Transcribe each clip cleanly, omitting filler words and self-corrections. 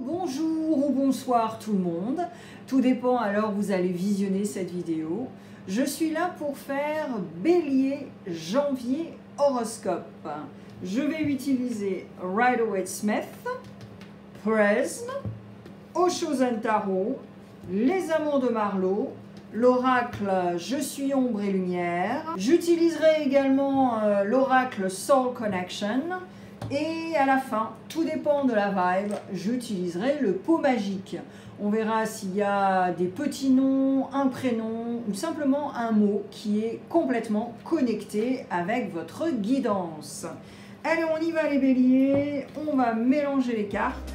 bonjour ou bonsoir tout le monde. Tout dépend à l'heure où vous allez visionner cette vidéo. Je suis là pour faire Bélier janvier horoscope. Je vais utiliser Rider-Waite-Smith, Prism, Osho Zen Tarot, Les Amours de Marlowe, l'oracle Je suis ombre et lumière. J'utiliserai également l'oracle Soul Connection. Et à la fin, tout dépend de la vibe, j'utiliserai le pot magique. On verra s'il y a des petits noms, un prénom ou simplement un mot qui est complètement connecté avec votre guidance. Allez, on y va les béliers, on va mélanger les cartes.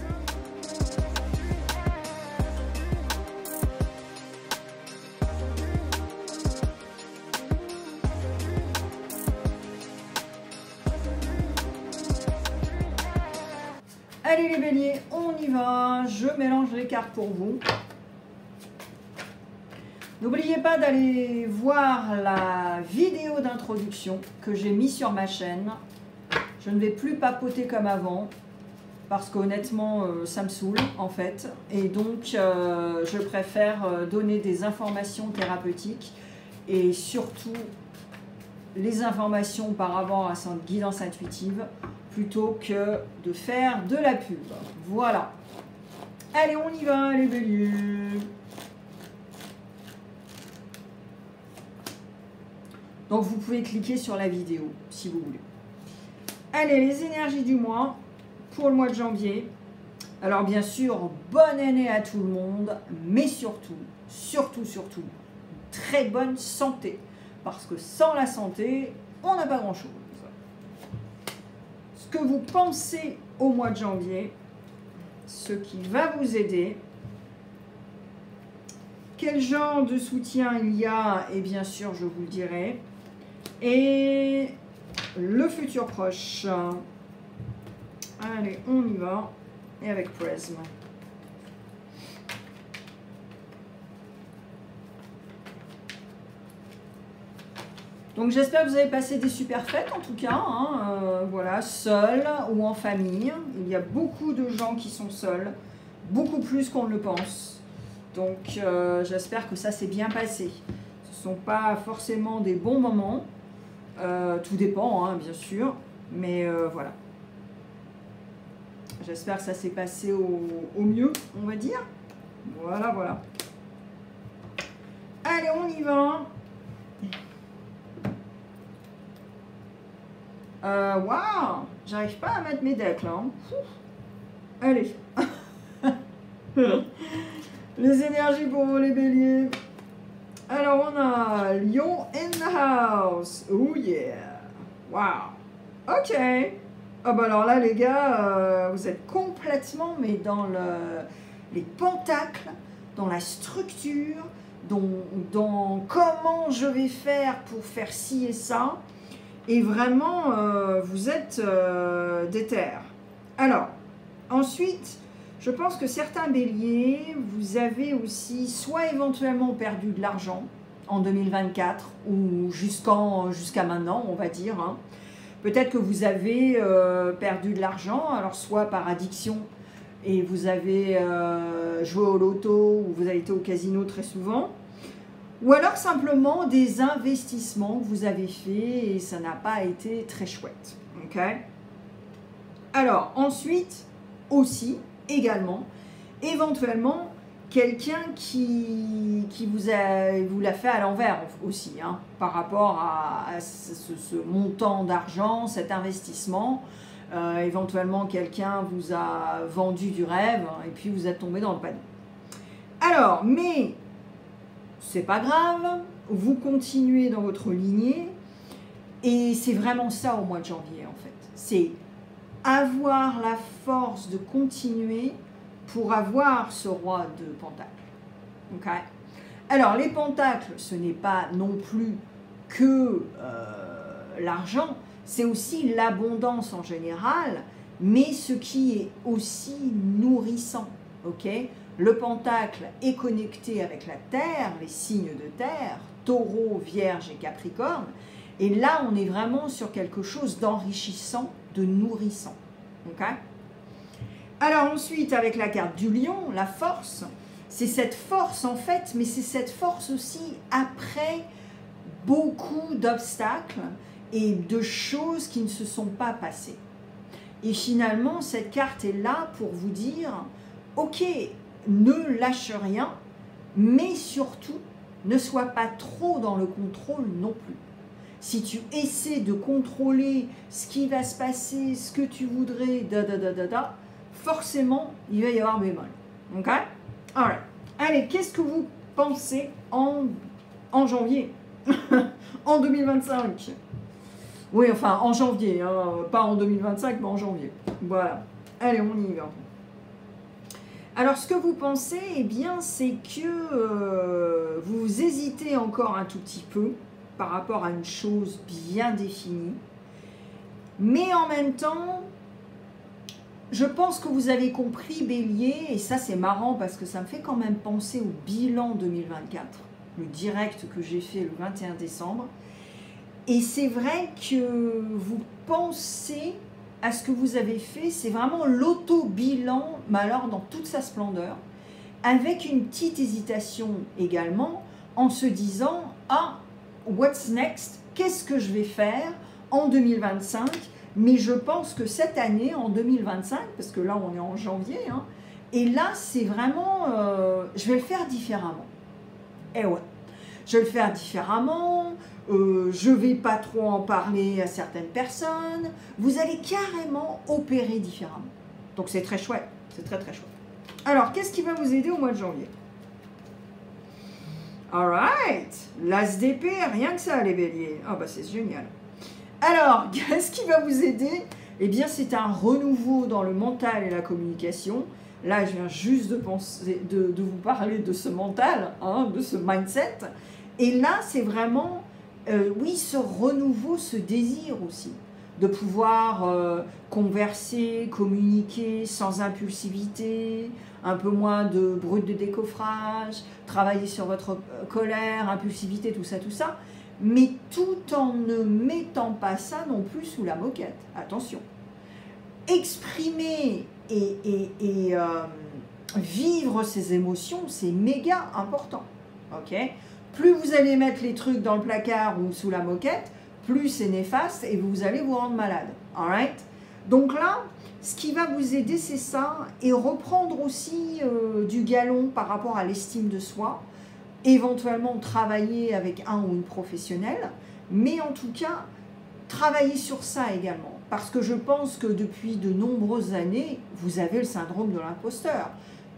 Allez les béliers, on y va, je mélange les cartes pour vous. N'oubliez pas d'aller voir la vidéo d'introduction que j'ai mise sur ma chaîne. Je ne vais plus papoter comme avant, parce qu'honnêtement, ça me saoule en fait. Et donc, je préfère donner des informations thérapeutiques et surtout les informations par rapport à cette guidance intuitive, plutôt que de faire de la pub. Voilà. Allez, on y va, les béliers. Donc, vous pouvez cliquer sur la vidéo, si vous voulez. Allez, les énergies du mois, pour le mois de janvier. Alors, bien sûr, bonne année à tout le monde, mais surtout, très bonne santé. Parce que sans la santé, on n'a pas grand-chose. Que vous pensez au mois de janvier, ce qui va vous aider, quel genre de soutien il y a, et bien sûr je vous le dirai, et le futur proche. Allez, on y va, et avec Prism. Donc j'espère que vous avez passé des super fêtes en tout cas, hein, voilà, seul ou en famille. Il y a beaucoup de gens qui sont seuls, beaucoup plus qu'on ne le pense. Donc j'espère que ça s'est bien passé. Ce ne sont pas forcément des bons moments, tout dépend hein, bien sûr, mais voilà. J'espère que ça s'est passé au mieux, on va dire. Voilà, voilà. Allez, on y va. Waouh, j'arrive pas à mettre mes decks là. Hein. Allez. Les énergies pour vous les béliers. Alors on a Lion in the house. Oh yeah. Waouh. Ok. Ah bah alors là les gars, vous êtes complètement mais dans les pentacles, dans la structure, dans comment je vais faire pour faire ci et ça. Et vraiment, vous êtes déter. Alors, ensuite, je pense que certains béliers, vous avez aussi soit éventuellement perdu de l'argent en 2024 ou jusqu'à maintenant, on va dire. Hein. Peut-être que vous avez perdu de l'argent, alors soit par addiction et vous avez joué au loto ou vous avez été au casino très souvent. Ou alors simplement des investissements que vous avez faits et ça n'a pas été très chouette. Ok. Alors ensuite, aussi, également, éventuellement, quelqu'un qui vous l'a fait à l'envers aussi, hein, par rapport à ce montant d'argent, cet investissement. Éventuellement, quelqu'un vous a vendu du rêve et puis vous êtes tombé dans le panneau. Alors, mais c'est pas grave, vous continuez dans votre lignée et c'est vraiment ça au mois de janvier en fait. C'est avoir la force de continuer pour avoir ce roi de pentacles. Okay. Alors les pentacles, ce n'est pas non plus que l'argent, c'est aussi l'abondance en général, mais ce qui est aussi nourrissant. Ok. Le pentacle est connecté avec la Terre, les signes de Terre, Taureau, Vierge et Capricorne. Et là, on est vraiment sur quelque chose d'enrichissant, de nourrissant. Okay. Alors ensuite, avec la carte du lion, la force, c'est cette force en fait, mais c'est cette force aussi après beaucoup d'obstacles et de choses qui ne se sont pas passées. Et finalement, cette carte est là pour vous dire, ok, ne lâche rien, mais surtout, ne sois pas trop dans le contrôle non plus. Si tu essaies de contrôler ce qui va se passer, ce que tu voudrais, forcément, il va y avoir bémol. Ok? Alright. Allez, qu'est-ce que vous pensez en janvier en 2025? Oui, enfin, en janvier, hein, pas en 2025, mais en janvier. Voilà. Allez, on y va. Alors, ce que vous pensez, eh bien, c'est que vous hésitez encore un tout petit peu par rapport à une chose bien définie. Mais en même temps, je pense que vous avez compris, Bélier, et ça c'est marrant parce que ça me fait quand même penser au bilan 2024, le direct que j'ai fait le 21 décembre. Et c'est vrai que vous pensez à ce que vous avez fait, c'est vraiment l'auto-bilan, mais alors dans toute sa splendeur, avec une petite hésitation également, en se disant « Ah, what's next? Qu'est-ce que je vais faire en 2025 ?» Mais je pense que cette année, en 2025, parce que là on est en janvier, hein, et là c'est vraiment, je vais le faire différemment. Eh ouais, je vais le faire différemment, je ne vais pas trop en parler à certaines personnes, vous allez carrément opérer différemment. Donc c'est très chouette, c'est très très chouette. Alors, qu'est-ce qui va vous aider au mois de janvier? Alright, l'as d'épée, rien que ça les béliers. Ah bah c'est génial. Alors, qu'est-ce qui va vous aider? Eh bien, c'est un renouveau dans le mental et la communication. Là, je viens juste de vous parler de ce mental, hein, de ce mindset. Et là, c'est vraiment, oui, ce renouveau, ce désir aussi, de pouvoir converser, communiquer sans impulsivité, un peu moins de brut de décoffrage, travailler sur votre colère, impulsivité, tout ça. Mais tout en ne mettant pas ça non plus sous la moquette. Attention. Exprimer et vivre ses émotions, c'est méga important. Ok? Plus vous allez mettre les trucs dans le placard ou sous la moquette, plus c'est néfaste et vous allez vous rendre malade. Alright? Donc là, ce qui va vous aider, c'est ça, et reprendre aussi du galon par rapport à l'estime de soi, éventuellement travailler avec un ou une professionnelle, mais en tout cas, travailler sur ça également. Parce que je pense que depuis de nombreuses années, vous avez le syndrome de l'imposteur.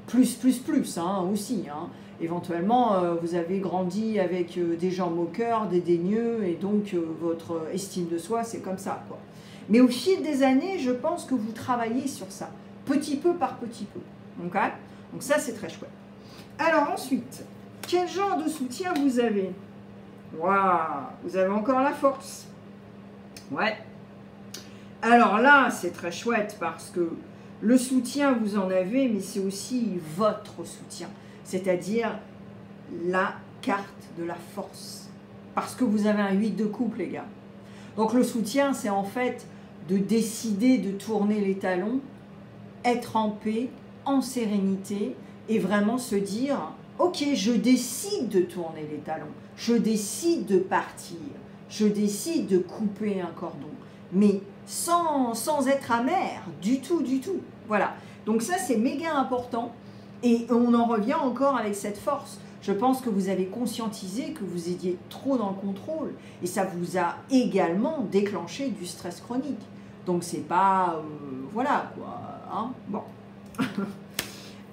Plus, hein, aussi. Hein. Éventuellement, vous avez grandi avec des gens moqueurs, des dédaigneux, et donc votre estime de soi, c'est comme ça, quoi. Mais au fil des années, je pense que vous travaillez sur ça, petit peu par petit peu. Okay? Donc ça, c'est très chouette. Alors ensuite, quel genre de soutien vous avez? Waouh, vous avez encore la force. Ouais. Alors là, c'est très chouette parce que le soutien, vous en avez, mais c'est aussi votre soutien. C'est-à-dire la carte de la force. Parce que vous avez un 8 de coupe, les gars. Donc le soutien, c'est en fait de décider de tourner les talons, être en paix, en sérénité, et vraiment se dire... Ok, je décide de tourner les talons, je décide de partir, je décide de couper un cordon, mais sans être amer, du tout. Voilà, donc ça c'est méga important et on en revient encore avec cette force. Je pense que vous avez conscientisé que vous étiez trop dans le contrôle et ça vous a également déclenché du stress chronique. Donc c'est pas... voilà quoi, hein, bon.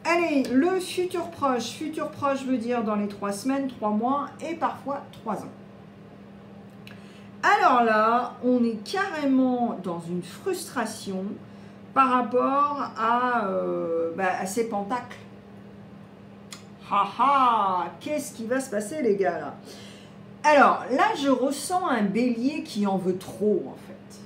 Allez, le futur proche veut dire dans les 3 semaines, 3 mois et parfois 3 ans. Alors là, on est carrément dans une frustration par rapport à ces pentacles. Qu'est-ce qui va se passer les gars là? Alors là, je ressens un bélier qui en veut trop en fait.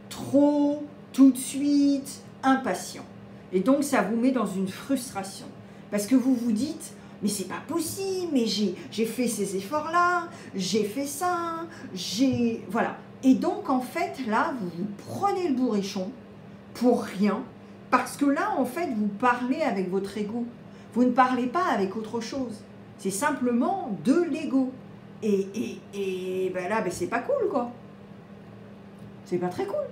Trop, tout de suite, impatient. Et donc, ça vous met dans une frustration. Parce que vous vous dites, mais c'est pas possible, mais j'ai fait ces efforts-là, j'ai fait ça, voilà. Et donc, en fait, là, vous vous prenez le bourrichon pour rien, Parce que là, en fait, vous parlez avec votre ego. Vous ne parlez pas avec autre chose. C'est simplement de l'ego. Et ben là, ben c'est pas cool, quoi. C'est pas très cool.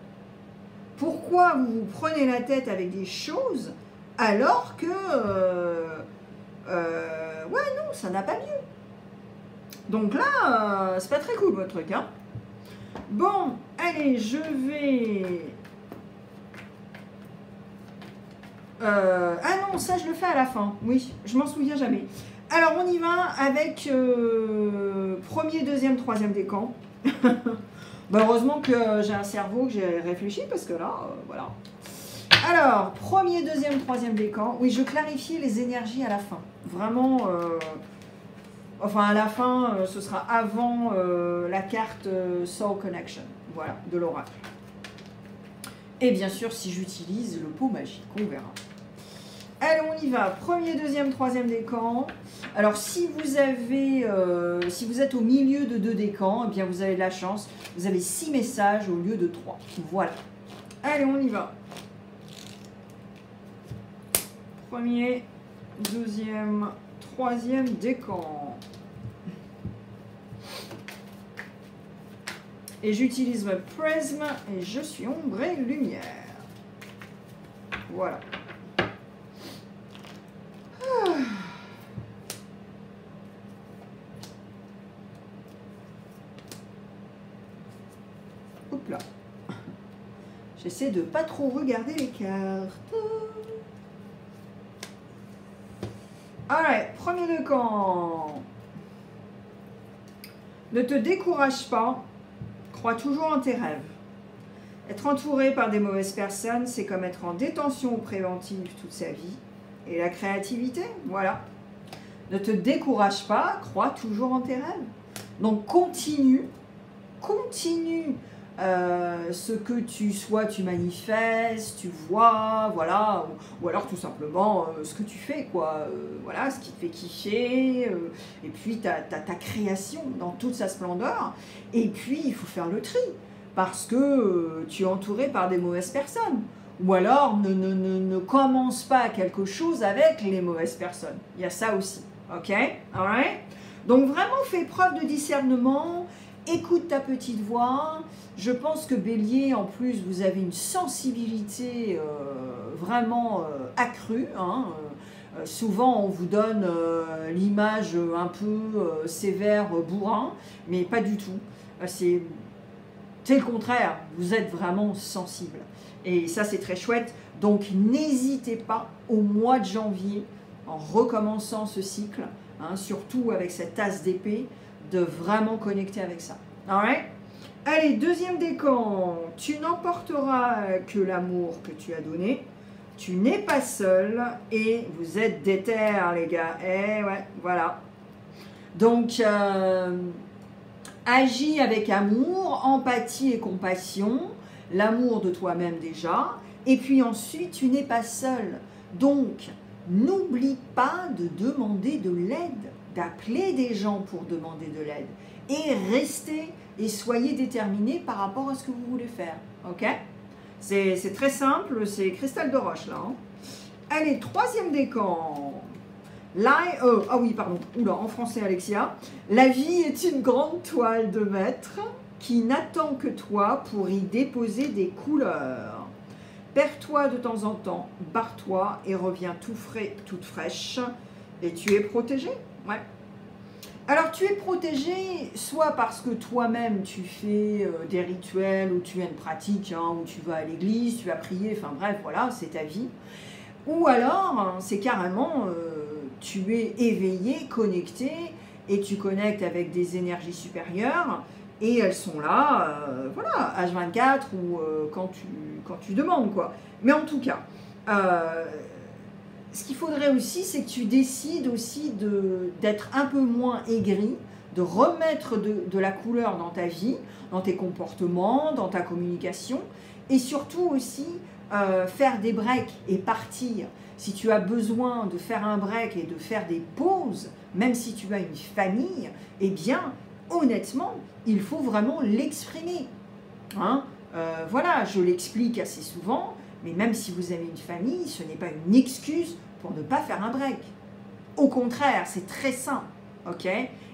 Pourquoi vous vous prenez la tête avec des choses alors que... ouais, non, ça n'a pas lieu. Donc là, c'est pas très cool, votre truc, hein. Bon, allez, je vais... ah non, ça, je le fais à la fin. Oui, je m'en souviens jamais. Alors, on y va avec premier, deuxième, troisième décan. Bah, heureusement que j'ai un cerveau, que j'ai réfléchi, parce que là, voilà. Alors, premier, deuxième, troisième décan. Oui, je clarifie les énergies à la fin. Vraiment, enfin, à la fin, ce sera avant la carte Soul Connection. Voilà, de l'oracle. Et bien sûr, si j'utilise le pot magique, on verra. Allez, on y va. Premier, deuxième, troisième décan. Alors, si vous avez, si vous êtes au milieu de 2 décans, eh bien, vous avez de la chance. Vous avez 6 messages au lieu de 3. Voilà. Allez, on y va. Premier, deuxième, troisième décan. Et j'utilise ma prisme et je suis ombre et lumière. Voilà. Hop là. J'essaie de pas trop regarder les cartes. Allez, premier décan. Ne te décourage pas. Crois toujours en tes rêves. Être entouré par des mauvaises personnes, c'est comme être en détention préventive toute sa vie. Et la créativité, voilà. Ne te décourage pas, crois toujours en tes rêves. Donc continue ce que tu manifestes, tu vois, voilà, ou alors tout simplement ce que tu fais, quoi, voilà, ce qui te fait kiffer, et puis ta création dans toute sa splendeur, et puis il faut faire le tri, parce que tu es entouré par des mauvaises personnes, ou alors ne commence pas quelque chose avec les mauvaises personnes, il y a ça aussi, ok, alright? Donc vraiment fais preuve de discernement. Écoute ta petite voix. Je pense que Bélier, en plus, vous avez une sensibilité vraiment accrue. Hein. Souvent, on vous donne l'image un peu sévère, bourrin, mais pas du tout. C'est le contraire. Vous êtes vraiment sensible. Et ça, c'est très chouette. Donc, n'hésitez pas au mois de janvier, en recommençant ce cycle, hein, surtout avec cette tasse d'épée, de vraiment connecter avec ça. Alright? Allez, deuxième décan. Tu n'emporteras que l'amour que tu as donné. Tu n'es pas seul et vous êtes déter, les gars. Eh ouais, voilà. Donc, agis avec amour, empathie et compassion. L'amour de toi-même déjà. Et puis ensuite, tu n'es pas seul. Donc, n'oublie pas de demander de l'aide, d'appeler des gens pour demander de l'aide. Et restez et soyez déterminés par rapport à ce que vous voulez faire. Ok? C'est très simple, c'est cristal de roche là. Hein. Allez, troisième décan. Ah oui, pardon. Oula, en français, Alexia. La vie est une grande toile de maître qui n'attend que toi pour y déposer des couleurs. Perds-toi de temps en temps, barre-toi et reviens tout frais, toute fraîche. Et tu es protégé. Ouais. Alors, tu es protégé soit parce que toi-même, tu fais des rituels ou tu as une pratique, hein, où tu vas à l'église, tu vas prier, enfin bref, voilà, c'est ta vie. Ou alors, hein, c'est carrément, tu es éveillé, connecté, et tu connectes avec des énergies supérieures, et elles sont là, voilà, H24 ou quand tu demandes, quoi. Mais en tout cas, ce qu'il faudrait aussi, c'est que tu décides aussi d'être un peu moins aigri, de remettre de la couleur dans ta vie, dans tes comportements, dans ta communication, et surtout aussi faire des breaks et partir. Si tu as besoin de faire un break et de faire des pauses, même si tu as une famille, eh bien, honnêtement, il faut vraiment l'exprimer. Hein? Voilà, je l'explique assez souvent, Mais même si vous avez une famille, ce n'est pas une excuse pour ne pas faire un break. Au contraire, c'est très simple, ok?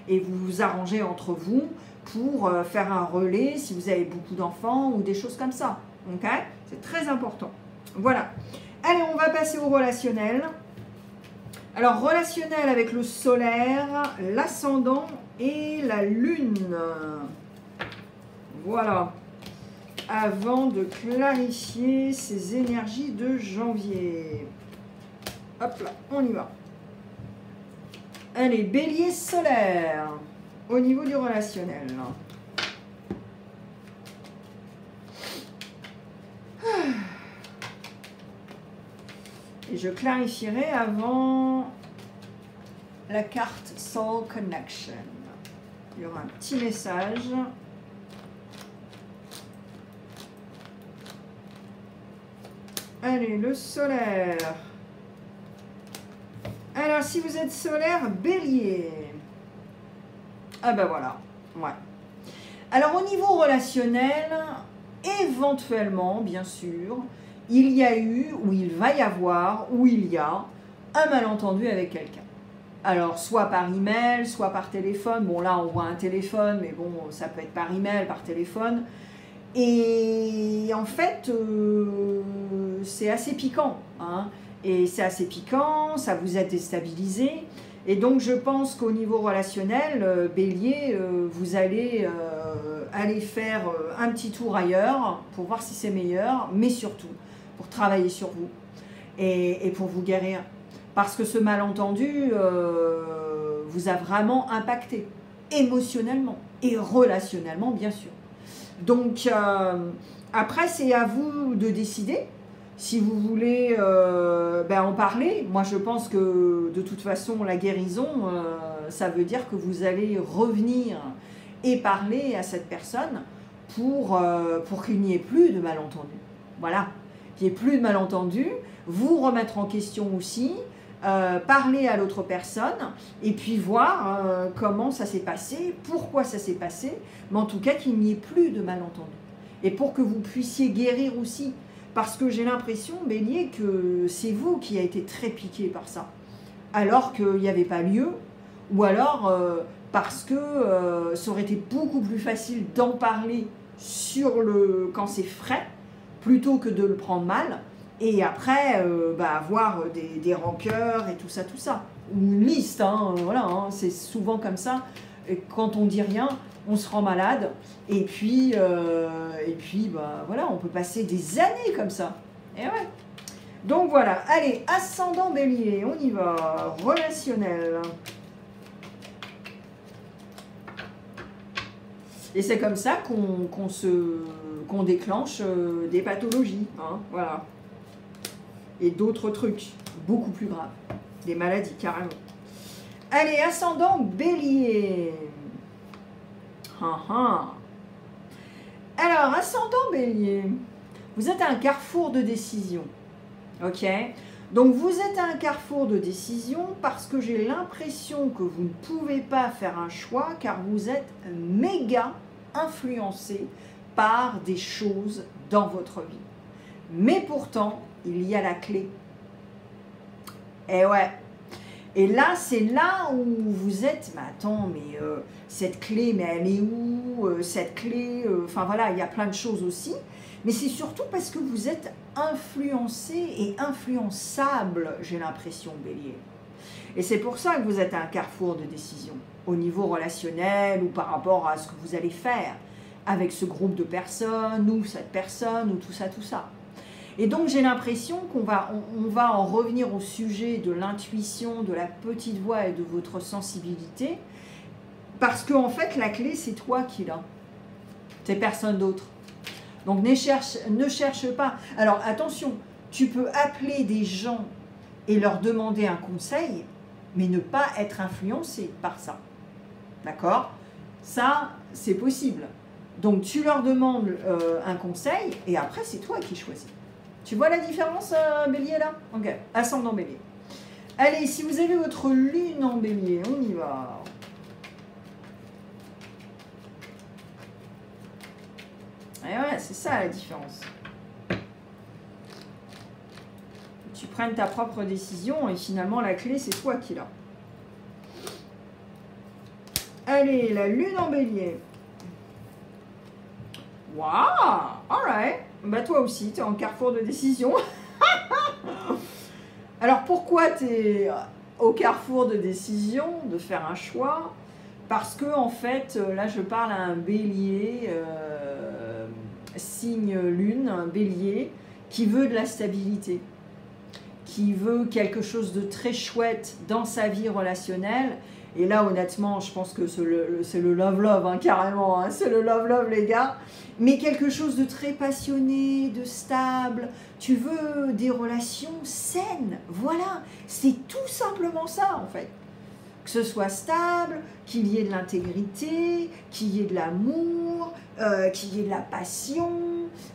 Et vous vous arrangez entre vous pour faire un relais si vous avez beaucoup d'enfants ou des choses comme ça, ok? C'est très important. Voilà. Allez, on va passer au relationnel. Alors, relationnel avec le solaire, l'ascendant et la lune. Voilà. Avant de clarifier ces énergies de janvier. Hop là, on y va. Allez, bélier solaire, au niveau du relationnel. Et je clarifierai avant la carte Soul Connection. Il y aura un petit message. Allez, le solaire. Alors, si vous êtes solaire, bélier. Ah ben voilà, ouais. Alors, au niveau relationnel, éventuellement, bien sûr, il y a eu, ou il va y avoir, ou il y a un malentendu avec quelqu'un. Alors, soit par email, soit par téléphone. Bon, là, on voit un téléphone, mais bon, ça peut être par email, par téléphone. Et en fait, c'est assez piquant, hein. Et c'est assez piquant, ça vous a déstabilisé. Et donc, je pense qu'au niveau relationnel, bélier, vous allez aller faire un petit tour ailleurs pour voir si c'est meilleur, mais surtout pour travailler sur vous et pour vous guérir. Parce que ce malentendu vous a vraiment impacté émotionnellement et relationnellement, bien sûr. Donc, après, c'est à vous de décider. Si vous voulez en parler, moi je pense que de toute façon la guérison, ça veut dire que vous allez revenir et parler à cette personne pour qu'il n'y ait plus de malentendus. Voilà, qu'il n'y ait plus de malentendus, vous remettre en question aussi, parler à l'autre personne et puis voir comment ça s'est passé, pourquoi ça s'est passé, mais en tout cas qu'il n'y ait plus de malentendus. Et pour que vous puissiez guérir aussi. Parce que j'ai l'impression, bélier, que c'est vous qui avez été très piqué par ça. Alors qu'il n'y avait pas lieu. Ou alors parce que ça aurait été beaucoup plus facile d'en parler quand c'est frais, plutôt que de le prendre mal. Et après, avoir des rancœurs et tout ça, tout ça. Ou une liste, hein, voilà, hein, c'est souvent comme ça. Et quand on dit rien, on se rend malade, et puis voilà, on peut passer des années comme ça. Et ouais. Donc voilà, allez, ascendant bélier, on y va, relationnel. Et c'est comme ça qu'on déclenche des pathologies, hein, voilà. Et d'autres trucs, beaucoup plus graves, des maladies carrément. Allez, ascendant bélier. Alors, ascendant bélier, vous êtes à un carrefour de décision, ok? Donc, vous êtes à un carrefour de décision parce que j'ai l'impression que vous ne pouvez pas faire un choix car vous êtes méga influencé par des choses dans votre vie. Mais pourtant, il y a la clé. Et ouais. Et là, c'est là où vous êtes, mais attends, mais cette clé, mais elle est où cette clé, enfin voilà, il y a plein de choses aussi. Mais c'est surtout parce que vous êtes influencé et influençable, j'ai l'impression, bélier. Et c'est pour ça que vous êtes à un carrefour de décision, au niveau relationnel ou par rapport à ce que vous allez faire avec ce groupe de personnes, ou cette personne, ou tout ça, tout ça. Et donc, j'ai l'impression qu'on va en revenir au sujet de l'intuition, de la petite voix et de votre sensibilité, parce qu'en fait, la clé, c'est toi qui l'as. C'est personne d'autre. Donc, ne cherche pas. Alors, attention, tu peux appeler des gens et leur demander un conseil, mais ne pas être influencé par ça. D'accord? Ça, c'est possible. Donc, tu leur demandes un conseil, et après, c'est toi qui choisis. Tu vois la différence, bélier, là? Ok, ascendant bélier. Allez, si vous avez votre lune en bélier, on y va. Et ouais, c'est ça la différence. tu prennes ta propre décision et finalement la clé c'est toi qui l'as. Allez, la lune en bélier. Waouh, alright. Bah toi aussi, tu es en carrefour de décision. Alors pourquoi tu es au carrefour de décision, de faire un choix? Parce que en fait, là je parle à un bélier, signe lune, un bélier, qui veut de la stabilité, qui veut quelque chose de très chouette dans sa vie relationnelle. Et là, honnêtement, je pense que c'est le love-love, hein, carrément, hein, c'est le love-love, les gars. Mais quelque chose de très passionné, de stable. Tu veux des relations saines, voilà. C'est tout simplement ça, en fait. Que ce soit stable, qu'il y ait de l'intégrité, qu'il y ait de l'amour, qu'il y ait de la passion.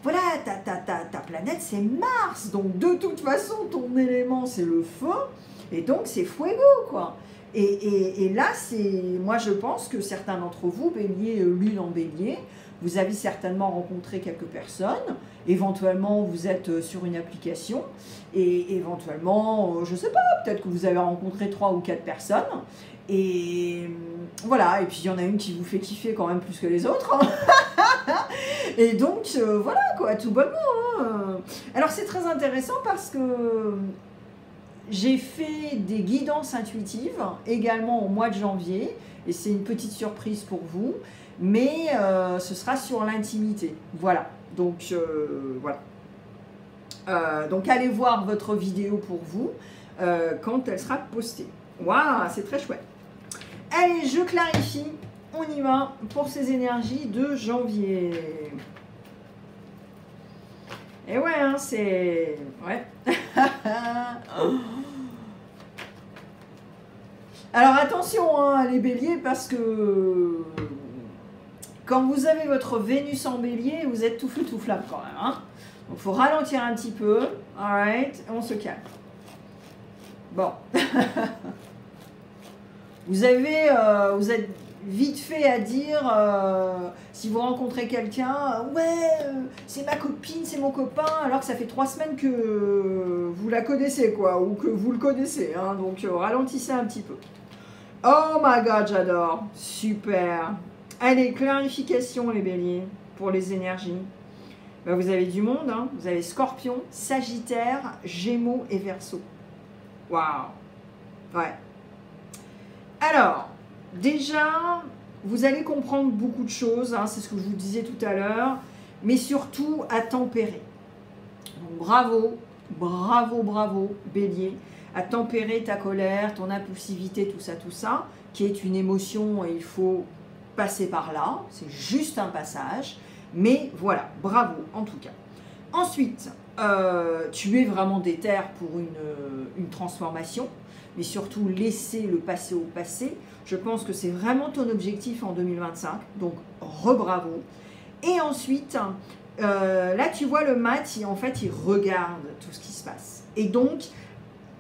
Voilà, ta planète, c'est Mars. Donc, de toute façon, ton élément, c'est le feu. Et donc, c'est fuego, quoi. Et là, moi je pense que certains d'entre vous, bélier, lune en bélier, vous avez certainement rencontré quelques personnes, éventuellement vous êtes sur une application, et éventuellement, je ne sais pas, peut-être que vous avez rencontré 3 ou 4 personnes, et voilà, et puis il y en a une qui vous fait kiffer quand même plus que les autres, et donc voilà quoi, tout bonnement. Hein. Alors c'est très intéressant parce que j'ai fait des guidances intuitives également au mois de janvier, et c'est une petite surprise pour vous, mais ce sera sur l'intimité. Voilà, donc voilà. Donc allez voir votre vidéo pour vous quand elle sera postée. Waouh, c'est très chouette. Allez, je clarifie, on y va pour ces énergies de janvier. Et ouais, hein, c'est... Ouais. Alors attention, hein, les béliers, parce que quand vous avez votre Vénus en bélier, vous êtes tout feu tout flamme quand même. Hein. Donc il faut ralentir un petit peu. Alright, on se calme. Bon. Vous êtes vite fait à dire, si vous rencontrez quelqu'un, ouais, c'est ma copine, c'est mon copain, alors que ça fait 3 semaines que vous la connaissez, quoi, ou que vous le connaissez, hein, donc ralentissez un petit peu. Oh my god, j'adore, super. Allez, clarification les béliers, pour les énergies. Ben, vous avez du monde, hein, vous avez Scorpion, Sagittaire, Gémeaux et Verseau. Waouh, ouais. Alors, déjà, vous allez comprendre beaucoup de choses, hein, c'est ce que je vous disais tout à l'heure, mais surtout à tempérer. Donc, bravo, bravo, bravo, bélier, à tempérer ta colère, ton impulsivité, tout ça, qui est une émotion et il faut passer par là, c'est juste un passage, mais voilà, bravo en tout cas. Ensuite, tu es vraiment déter pour une transformation, mais surtout laisser le passé au passé. Je pense que c'est vraiment ton objectif en 2025, donc rebravo. Et ensuite, là tu vois le mat, en fait il regarde tout ce qui se passe. Et donc,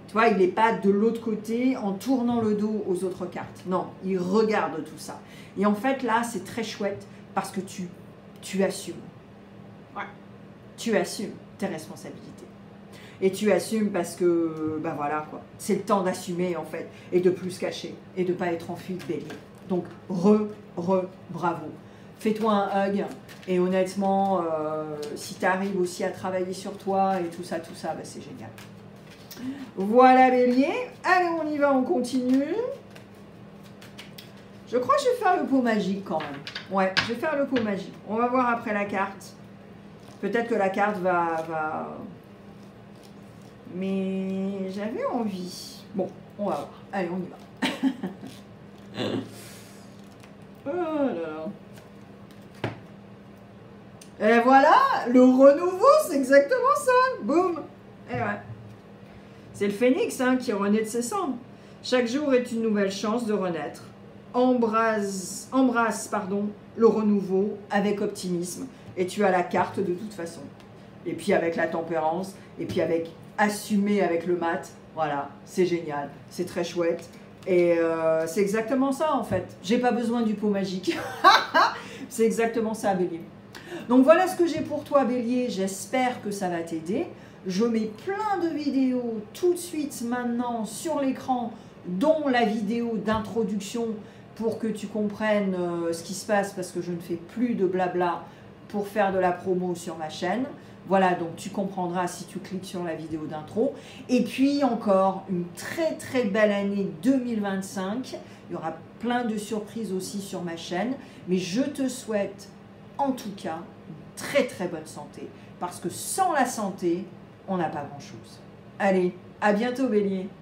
tu vois, il n'est pas de l'autre côté en tournant le dos aux autres cartes. Non, il regarde tout ça. Et en fait là c'est très chouette parce que tu assumes. Ouais. Tu assumes tes responsabilités. Et tu assumes parce que, ben voilà quoi, c'est le temps d'assumer en fait, et de plus se cacher, et de ne pas être en fuite bélier. Donc, bravo. Fais-toi un hug, et honnêtement, si tu arrives aussi à travailler sur toi, et tout ça, ben c'est génial. Voilà bélier, allez on y va, on continue. Je crois que je vais faire le pot magique quand même. Ouais, je vais faire le pot magique. On va voir après la carte. Peut-être que la carte va... Mais j'avais envie. Bon, on va voir. Allez, on y va. Voilà. Et voilà, le renouveau, c'est exactement ça. Boum. Et ouais. C'est le phénix hein, qui renaît de ses cendres. Chaque jour est une nouvelle chance de renaître. Embrasse le renouveau avec optimisme. Et tu as la carte de toute façon. Et puis avec la tempérance, et puis avec assumer avec le mat. Voilà, c'est génial, c'est très chouette. Et c'est exactement ça en fait. J'ai pas besoin du pot magique. C'est exactement ça, bélier. Donc voilà ce que j'ai pour toi, bélier. J'espère que ça va t'aider. Je mets plein de vidéos tout de suite maintenant sur l'écran, dont la vidéo d'introduction pour que tu comprennes ce qui se passe, parce que je ne fais plus de blabla pour faire de la promo sur ma chaîne. Voilà, donc tu comprendras si tu cliques sur la vidéo d'intro. Et puis encore une très très belle année 2025. Il y aura plein de surprises aussi sur ma chaîne. Mais je te souhaite en tout cas une très très bonne santé. Parce que sans la santé, on n'a pas grand chose. Allez, à bientôt Bélier.